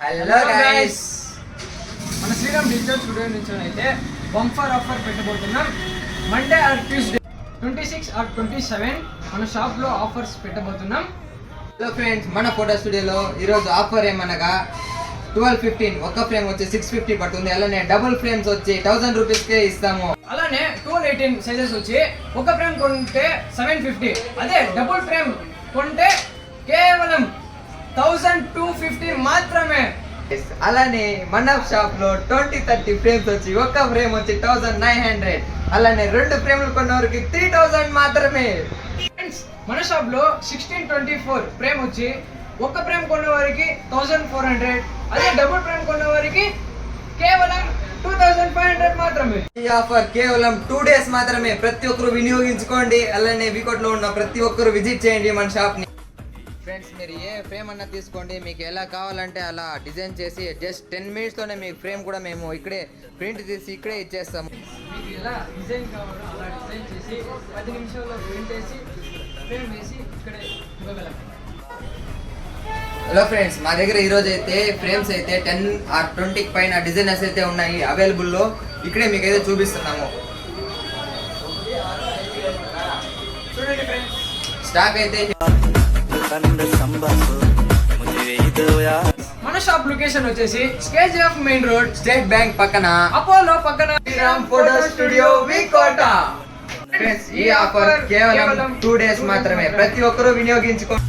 Hello guys, మన Sriram digital studio నుంచి అయితే బంపర్ ఆఫర్ పెట్టబోతున్నాం. మండే ఆర్ ట్యూస్డే 26 ఆర్ 27 మన షాప్ లో ఆఫర్స్ పెట్టబోతున్నాం. హలో ఫ్రెండ్స్, మన ఫోటో స్టూడియోలో ఈరోజు ఆఫర్ ఏమనగా 1215 ఒక ఫ్రేమ్ వచ్చి 650 పడుతుంది. అలానే డబుల్ ఫ్రేమ్స్ వచ్చి 1000 రూపీస్కే ఇస్తాము. అలానే 1218 సైజెస్ వచ్చి ఒక ఫ్రేమ్ కొంటే 750, అదే డబుల్ ఫ్రేమ్ కొంటే కేవలం 1250 మాత్రమే. అలానే మన షాప్ లో 2030 ఫ్రేమ్స్ వచ్చి ఒక ఫ్రేమ్ వచ్చి 1900. అలానే రెండు ఫ్రేమ్లు కొన్న వరకు 3000 మాత్రమే. ఫ్రెండ్స్, మన షాప్ లో 1624 ఫ్రేమ్ వచ్చి ఒక ఫ్రేమ్ కొన్న వారికి 1400, అదే డబుల్ ఫ్రేమ్ కొన్న వారికి కేవలం 2500 మాత్రమే. ఈ ఆఫర్ కేవలం 2 డేస్ మాత్రమే. ప్రతి ఒక్కరు వినియోగించుకోండి. అలానే వికోట్ లో ఉన్న ప్రతి ఒక్కరు విజిట్ చేయండి మన షాప్ ని. ఫ్రెండ్స్, మీరు ఏ ఫ్రేమ్ అన్నా తీసుకోండి, మీకు ఎలా కావాలంటే అలా డిజైన్ చేసి జస్ట్ 10 minutes తోనే మీ ఫ్రేమ్ కూడా మేము ఇక్కడే ప్రింట్ తీసి ఇక్కడే ఇచ్చేస్తాము. మీకు ఎలా డిజైన్ కావాలో అలా డిజైన్ చేసి 10 నిమిషాల్లో ప్రింట్ వేసి ఫ్రేమ్ వేసి ఇక్కడే ఇవ్వగలం. హలో ఫ్రెండ్స్, మా దగ్గర ఈరోజు అయితే ఫ్రేమ్స్ అయితే 10 or 20 పైన డిజైనర్స్ అయితే ఉన్నాయి అవైలబుల్లో. ఇక్కడే మీకు అయితే చూపిస్తున్నాము. చూడండి ఫ్రెండ్స్, స్టాక్ అయితే మన షాప్ లొకేషన్ వచ్చేసి KGF main road, State Bank పక్కన, అపోలో పక్కన, Sriram photo studio Vikota. Friends, ఈ ఆఫర్ కేవలం 2 డేస్ మాత్రమే. ప్రతి ఒక్కరూ వినియోగించుకోండి.